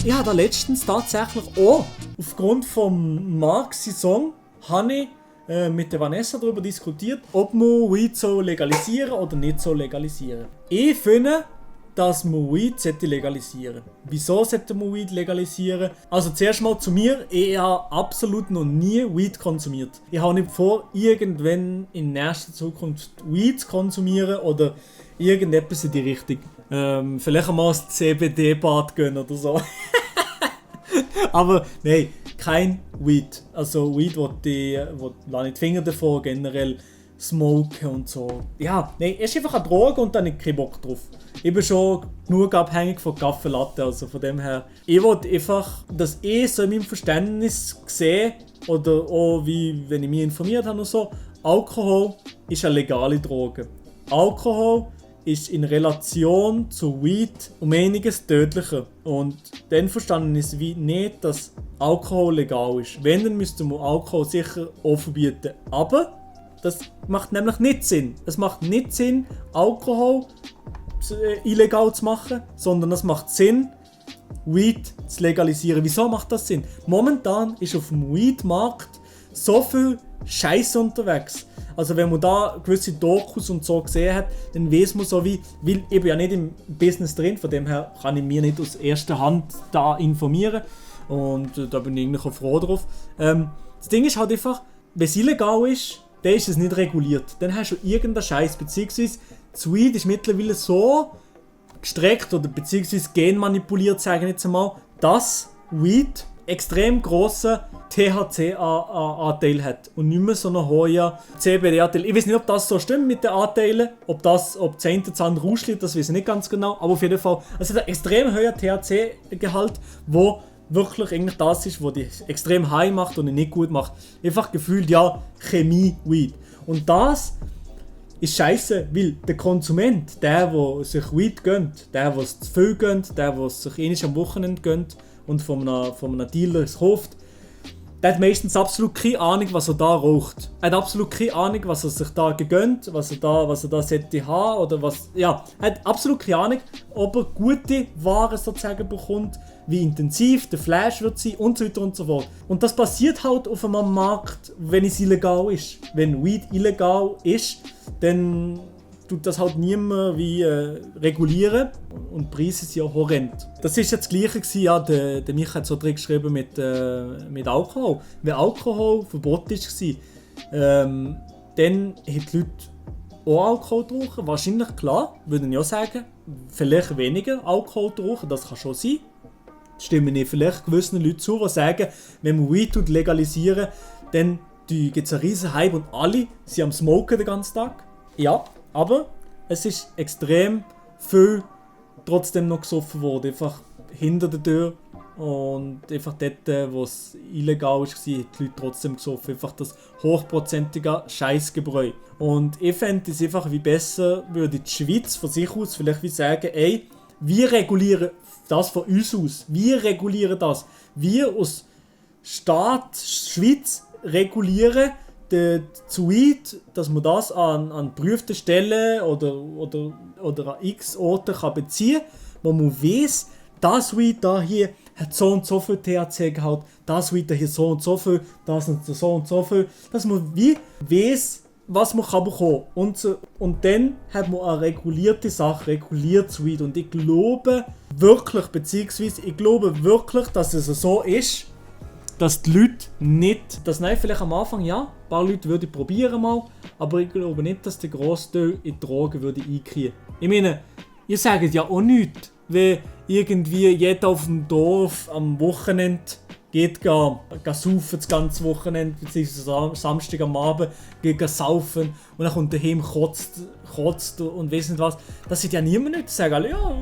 Ich habe da letztens tatsächlich auch aufgrund vom Marx-Song habe ich mit der Vanessa darüber diskutiert, ob man Weed so legalisieren oder nicht so legalisieren. Ich finde, dass man Weed legalisieren sollte. Wieso sollte man Weed legalisieren? Also zuerst mal zu mir, ich habe absolut noch nie Weed konsumiert. Ich habe nicht vor, irgendwann in nächster Zukunft Weed zu konsumieren oder irgendetwas in die Richtung. Vielleicht einmal ins CBD-Bad gehen oder so. Aber nein, kein Weed. Also Weed, wo lasse ich die Finger davor, generell smoken und so. Ja, nein, es ist einfach eine Droge und dann habe ich keinen Bock drauf. Ich bin schon genug abhängig von Kaffee Latte, also von dem her. Ich wollte einfach, dass ich so in meinem Verständnis sehe, oder auch wie, wenn ich mich informiert habe und so, Alkohol ist eine legale Droge. Alkohol ist in Relation zu Weed um einiges tödlicher. Und dann verstanden ist wie nicht, dass Alkohol legal ist. Wenn, dann müsste man Alkohol sicher auch verbieten. Aber das macht nämlich nicht Sinn. Es macht nicht Sinn, Alkohol illegal zu machen, sondern es macht Sinn, Weed zu legalisieren. Wieso macht das Sinn? Momentan ist auf dem Weed-Markt so viel Scheiße unterwegs. Also wenn man da gewisse Dokus und so gesehen hat, dann weiß man so wie, weil ich bin ja nicht im Business drin, von dem her kann ich mir nicht aus erster Hand da informieren und da bin ich eigentlich auch froh drauf. Das Ding ist halt einfach, wenn es illegal ist, dann ist es nicht reguliert. Dann hast du irgendeinen Scheiß, beziehungsweise das Weed ist mittlerweile so gestreckt oder beziehungsweise genmanipuliert, sagen wir jetzt einmal, dass Weed extrem grossen THC-Anteil hat und nicht mehr so einen hohen CBD-Anteil. Ich weiß nicht, ob das so stimmt mit den Anteilen, ob das eine das andere rausschlägt, das weiß ich nicht ganz genau, aber auf jeden Fall, es hat einen extrem hohen THC-Gehalt, wo wirklich eigentlich das ist, was dich extrem high macht und nicht gut macht. Einfach gefühlt, ja, Chemie-Weed. Und das ist scheiße, weil der Konsument, der sich Weed gönnt, der es zu viel gönnt, der es sich einmal am Wochenende gönnt und von einem Dealer es kauft, der hat meistens absolut keine Ahnung, was er da raucht. Er hat absolut keine Ahnung, was er sich da gegönnt, was er da sollte haben oder was. Ja, er hat absolut keine Ahnung, ob er gute Waren sozusagen bekommt, wie intensiv der Flash wird sein und so weiter und so fort. Und das passiert halt auf einem Markt, wenn es illegal ist. Wenn Weed illegal ist, dann tut das halt niemand wie regulieren und die Preise sind ja horrend. Das war ja das Gleiche gewesen, ja, der Micha hat so drin geschrieben mit Alkohol. Wenn Alkohol verboten war, dann haben die Leute auch Alkohol getrunken. Wahrscheinlich, klar, würde ich auch sagen, vielleicht weniger Alkohol getrunken, das kann schon sein. Stimmen ich vielleicht gewissen Leuten zu, die sagen, wenn man Weed legalisieren, dann gibt es einen riesen Hype und alle sind am Smoken den ganzen Tag. Ja, aber es ist extrem viel trotzdem noch gesoffen worden, einfach hinter der Tür und einfach dort, wo es illegal war, haben die Leute trotzdem gesoffen, einfach das hochprozentige Scheissgebräu. Und ich fände es einfach wie besser, würde die Schweiz von sich aus vielleicht wie sagen, ey, wir regulieren das von uns aus, wir regulieren das, wir aus Staat Schweiz regulieren zu Weed, dass man das an geprüften Stellen oder an x Orten kann beziehen kann, wo man weiss, das Weed da hier hat so und so viel THC-Gehalt, das Weed da hier so und so viel, das und so viel, dass man wie weiss, was man kann bekommen und dann hat man eine regulierte Sache, reguliertes Weed und ich glaube wirklich, dass es so ist, dass die Leute nicht, dass nein, vielleicht am Anfang ja, ein paar Leute würden probieren mal, aber ich glaube nicht, dass der Grossteil in die Drogen würde einkriegen. Ich meine, ihr sagt ja auch nichts, wenn irgendwie jeder auf dem Dorf am Wochenende geht saufen das ganze Wochenende, beziehungsweise Samstag am Abend geht saufen und dann kommt daheim kotzt und weiss nicht was. Das sind ja niemand nicht, die sagen alle, ja,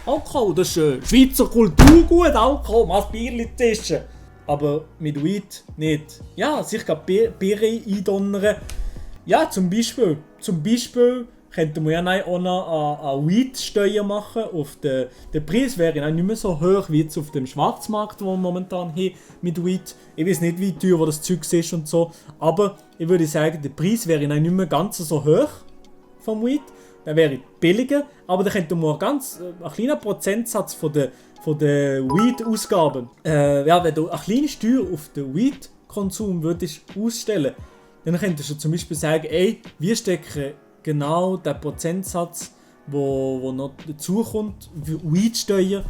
Alkohol, das ist Schweizer Kulturgut, Alkohol, mal ein Bierchen tischen. Aber mit Weed nicht. Ja, sich gerade Bier eindonnern. Ja, zum Beispiel könnte man ja auch noch eine Weed-Steuer machen. Der Preis wäre nicht mehr so hoch wie jetzt auf dem Schwarzmarkt, wo wir momentan haben mit Weed. Ich weiß nicht, wie teuer das Zeug ist und so. Aber ich würde sagen, der Preis wäre nicht mehr ganz so hoch vom Weed. der wäre billiger, aber da könnte man einen kleinen Prozentsatz von der Weed-Ausgaben, wenn du eine kleine Steuer auf den Weed-Konsum würdest ausstellen, dann könntest du zum Beispiel sagen, ey, wir stecken genau den Prozentsatz, wo noch dazukommt, für Weed-Steuer,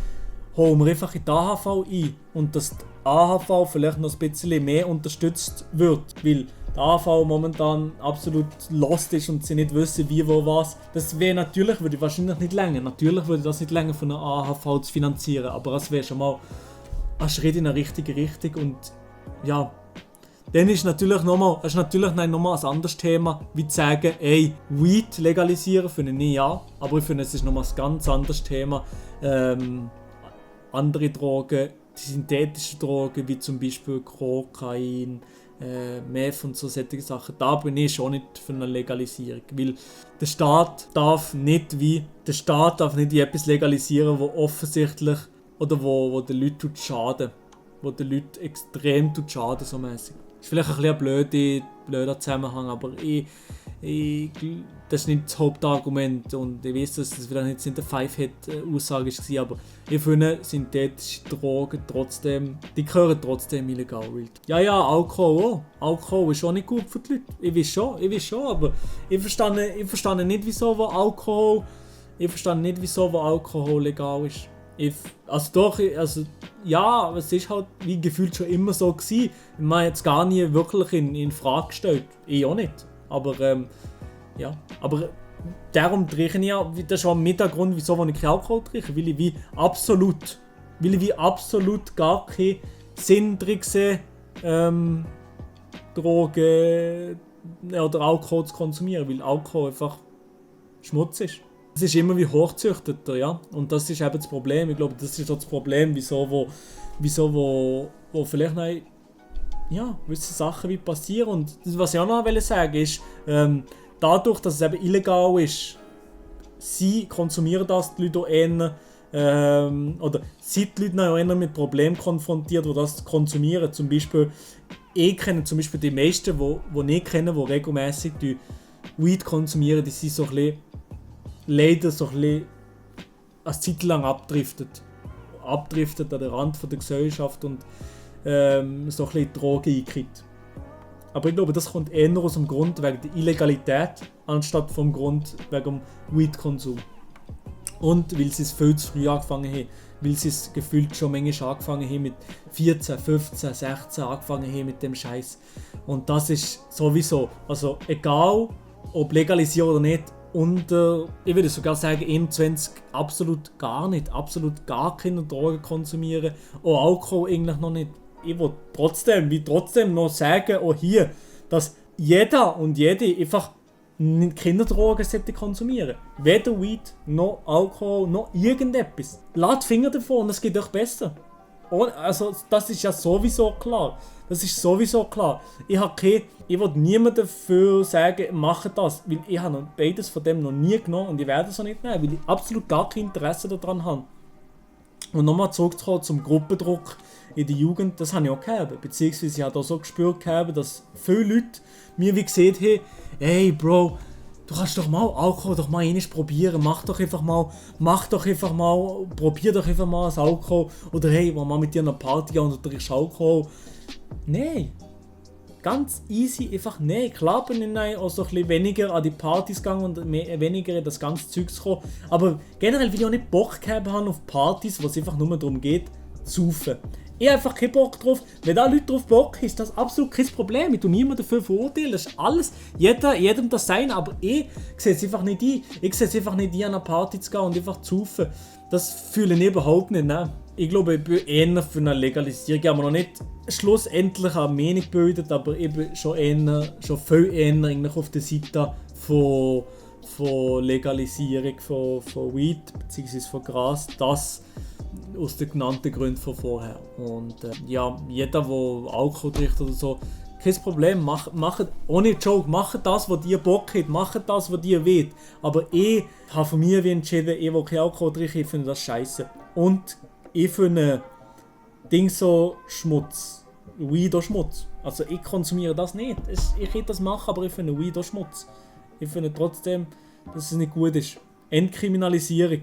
holen wir einfach in die AHV ein und dass die AHV vielleicht noch ein bisschen mehr unterstützt wird, weil die AHV momentan absolut lost ist und sie nicht wissen, wie, wo, was. Das wäre natürlich, würde wahrscheinlich nicht länger. Natürlich würde das nicht länger von der AHV zu finanzieren, aber das wäre schon mal ein Schritt in eine richtige Richtung und ja, dann ist natürlich nochmal ein anderes Thema, wie zu sagen, ey, Weed legalisieren finde ich nicht, ja, aber ich finde, es ist nochmal ein ganz anderes Thema. Andere Drogen, die synthetischen Drogen, wie zum Beispiel Kokain, Meth und so solche Sachen, da bin ich schon nicht für eine Legalisierung, weil der Staat darf nicht etwas legalisieren, wo offensichtlich oder wo den Leuten schaden, wo den Leuten extrem schaden, so mäßig. Ist vielleicht ein bisschen blöder Zusammenhang, aber das ist nicht das Hauptargument und ich weiß, dass das vielleicht nicht eine Five-Head-Aussage war, aber ich finde synthetische Drogen die gehören trotzdem illegal. Ja, Alkohol auch. Alkohol ist auch nicht gut für die Leute. Ich weiß schon, aber ich verstehe nicht, wieso Alkohol legal ist. Ja, es ist halt wie gefühlt schon immer so gewesen. Man hat es gar nie wirklich in Frage gestellt. Ich auch nicht. Aber darum trinke ich ja, das ist auch mit der Grund, wieso ich keinen Alkohol trinke, weil ich wie absolut gar keinen Sinn drin sehe, Drogen oder Alkohol zu konsumieren, weil Alkohol einfach Schmutz ist. Es ist immer wie hochzüchteter, ja, und das ist eben das Problem. Ich glaube, das ist auch das Problem, wieso vielleicht noch, ja, gewisse Sachen wie passieren. Und was ich auch noch sagen ist, dadurch, dass es eben illegal ist, sie konsumieren das, die Leute auch eher, oder sind die Leute noch eher mit Problemen konfrontiert, die das konsumieren. Zum Beispiel, ich kenne zum Beispiel die meisten, die ich kenne, die regelmäßig die Weed konsumieren, die sind so ein bisschen, leider so ein bisschen eine Zeit lang abdriftet an den Rand der Gesellschaft und so ein bisschen Drogen einkriegt. Aber ich glaube, das kommt eher aus dem Grund wegen der Illegalität, anstatt vom Grund wegen dem Weed-Konsum. Und weil sie es viel zu früh angefangen haben, weil sie es gefühlt schon manchmal angefangen haben mit 14, 15, 16 angefangen haben mit dem Scheiß. Und das ist sowieso, also egal ob legalisiert oder nicht, ich würde sogar sagen, 21 absolut gar keine Drogen konsumieren, auch Alkohol eigentlich noch nicht. Ich will trotzdem noch sagen, auch hier, dass jeder und jede einfach keine Drogen sollte konsumieren. Weder Weed, noch Alkohol, noch irgendetwas. Lasst die Finger davon und es geht euch besser. Also, das ist ja sowieso klar. Ich will niemandem dafür sagen, mache das, weil ich habe noch beides von dem noch nie genommen und ich werde es auch nicht nehmen, weil ich absolut gar kein Interesse daran habe. Und nochmal zurückzukommen zum Gruppendruck in der Jugend, das habe ich auch gehabt. Beziehungsweise ich habe auch so gespürt gehabt, dass viele Leute mir wie gesehen haben, hey Bro, du kannst doch mal Alkohol doch mal einmal probieren, probier doch einfach mal das Alkohol. Oder hey, wenn man mit dir an eine Party geht und du trinkst Alkohol. Nein. Ganz easy, einfach nein. Klar bin ich auch so ein bisschen weniger an die Partys gegangen und weniger in das ganze Zeug zu kommen. Aber generell will ich auch nicht Bock gehabt haben auf Partys, wo es einfach nur darum geht, zu saufen. Ich habe einfach keinen Bock drauf. Wenn da Leute drauf Bock haben, ist das absolut kein Problem. Ich tue niemanden dafür verurteilen. Das ist alles, jedem das sein. Aber ich sehe es einfach nicht ein. Ich sehe es einfach nicht ein, an eine Party zu gehen und einfach zu saufen. Das fühle ich überhaupt nicht. Nein. Ich glaube, ich bin eher für eine Legalisierung. Ich habe noch nicht schlussendlich eine Meinung gebildet, aber ich bin schon viel eher eigentlich auf der Seite von Legalisierung von Weed bzw. von Gras. Das aus den genannten Gründen von vorher. Und ja, jeder, der Alkohol trinkt oder so, kein Problem, macht ohne Joke, macht das, was ihr Bock habt, macht das, was ihr wollt. Aber ich habe von mir entschieden, ich will kein Alkohol trinken, ich finde das scheiße. Und ich finde Ding so Schmutz. Weed auch Schmutz. Also ich konsumiere das nicht. Ich hätte das machen, aber ich finde Weed auch Schmutz. Ich finde trotzdem, dass es nicht gut ist. Entkriminalisierung.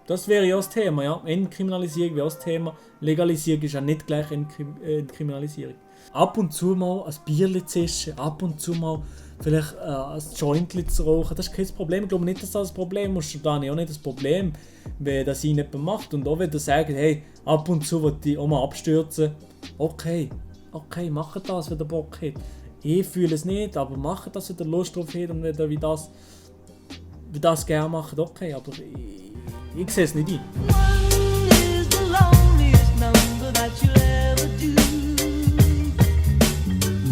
Das wäre ja das Thema, ja. Entkriminalisierung wäre das Thema. Legalisierung ist ja nicht gleich Entkriminalisierung. Ab und zu mal ein Bierli zu essen, ab und zu mal vielleicht ein Jointli zu rauchen, das ist kein Problem. Ich glaube nicht, dass das ein Problem ist. Da habe ich auch nicht das Problem, wenn das jemand macht. Und auch wenn ihr sagt, hey, ab und zu will ich auch mal abstürzen. Okay, macht das, wenn ihr Bock habt. Ich fühle es nicht, aber macht das, wenn ihr Lust drauf habt und wenn ihr wie das gerne macht. Okay, aber ich sehe es nicht ein.